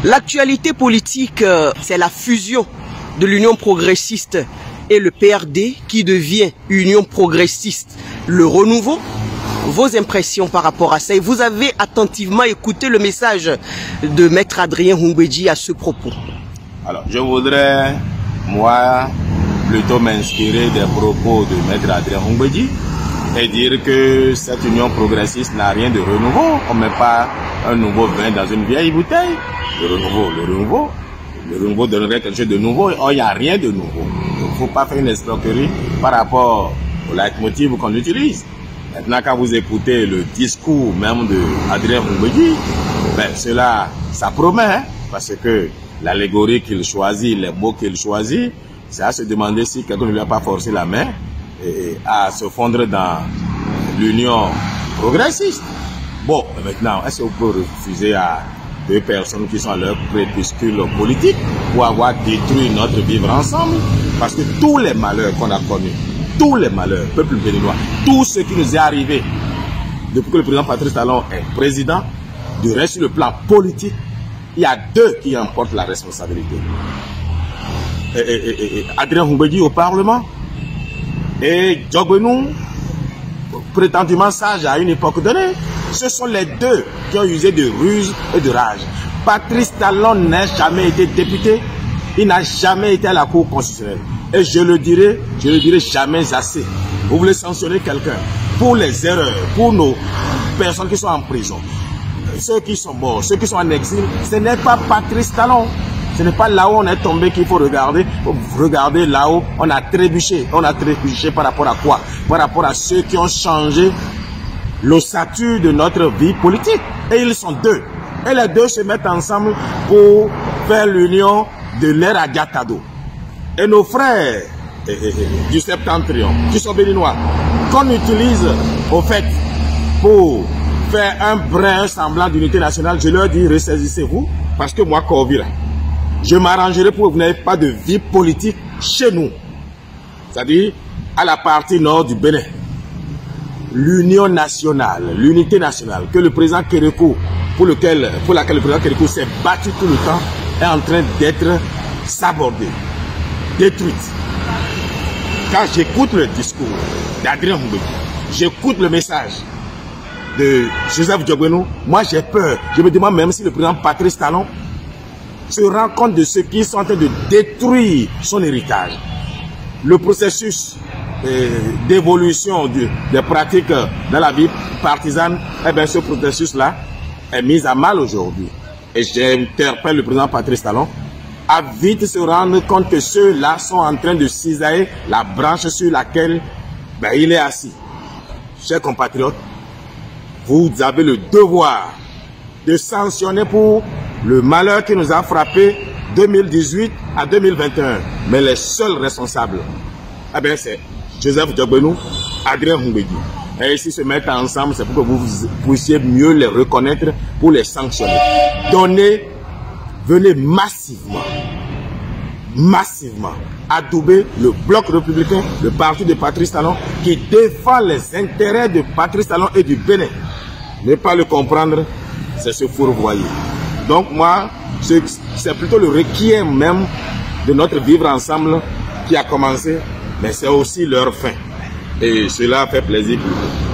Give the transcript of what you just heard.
L'actualité politique, c'est la fusion de l'Union progressiste et le PRD qui devient Union progressiste. Le renouveau, vos impressions par rapport à ça, et vous avez attentivement écouté le message de Maître Adrien Houmbédji à ce propos. Alors, je voudrais, moi, plutôt m'inspirer des propos de Maître Adrien Houmbédji et dire que cette union progressiste n'a rien de renouveau. On ne met pas un nouveau vin dans une vieille bouteille. Le renouveau donnerait quelque chose de nouveau. Or, il n'y a rien de nouveau. Il ne faut pas faire une escroquerie par rapport au leitmotiv qu'on utilise. Maintenant, quand vous écoutez le discours même de Adrien Houmbédji, ben, cela, ça promet, hein, parce que l'allégorie qu'il choisit, les mots qu'il choisit, c'est à se demander si quelqu'un ne lui a pas forcé la main et à se fondre dans l'union progressiste. Bon, maintenant, est-ce que vous pouvez refuser à deux personnes qui sont à leur crépuscule politique pour avoir détruit notre vivre ensemble? Parce que tous les malheurs qu'on a connus, tous les malheurs, peuple béninois, tout ce qui nous est arrivé depuis que le président Patrice Talon est président, du reste sur le plan politique, il y a deux qui emportent la responsabilité. Adrien Houmbédji au Parlement et Djogbenou, prétendument sage à une époque donnée. Ce sont les deux qui ont usé de ruse et de rage. Patrice Talon n'a jamais été député, il n'a jamais été à la Cour constitutionnelle. Et je le dirai jamais assez. Vous voulez sanctionner quelqu'un pour les erreurs, pour nos personnes qui sont en prison, ceux qui sont morts, ceux qui sont en exil, ce n'est pas Patrice Talon. Ce n'est pas là où on est tombé qu'il faut regarder. Regardez là où on a trébuché. On a trébuché par rapport à quoi? Par rapport à ceux qui ont changé l'ossature de notre vie politique. Et ils sont deux. Et les deux se mettent ensemble pour faire l'union de l'ère Agatado. Et nos frères du Septentrion, qui sont béninois, qu'on utilise au fait pour faire un brin, un semblant d'unité nationale, je leur dis, ressaisissez-vous, parce que moi, Kovira, je m'arrangerai pour que vous n'ayez pas de vie politique chez nous. C'est-à-dire à la partie nord du Bénin. L'union nationale, l'unité nationale, que le président Kérékou, pour laquelle le président Kérékou s'est battu tout le temps, est en train d'être sabordée, détruite. Quand j'écoute le discours d'Adrien Houmbédji, j'écoute le message de Joseph Djogbenou, moi j'ai peur. Je me demande même si le président Patrice Talon se rend compte de ce qu'ils sont en train de détruire son héritage. Le processus d'évolution des pratiques dans la vie partisane, eh bien, ce processus-là est mis à mal aujourd'hui. Et j'interpelle le président Patrice Talon à vite se rendre compte que ceux-là sont en train de cisailler la branche sur laquelle ben, il est assis. Chers compatriotes, vous avez le devoir de sanctionner pour le malheur qui nous a frappé 2018 à 2021. Mais les seuls responsables, eh bien, c'est Joseph Djogbenou, Adrien Houmbédji. Et s'ils se mettent ensemble, c'est pour que vous puissiez mieux les reconnaître pour les sanctionner. Venez massivement adouber le bloc républicain, le parti de Patrice Talon, qui défend les intérêts de Patrice Talon et du Bénin. Ne pas le comprendre, c'est se fourvoyer. Donc moi, c'est plutôt le requiem même de notre vivre ensemble qui a commencé, mais c'est aussi leur fin. Et cela fait plaisir pour nous.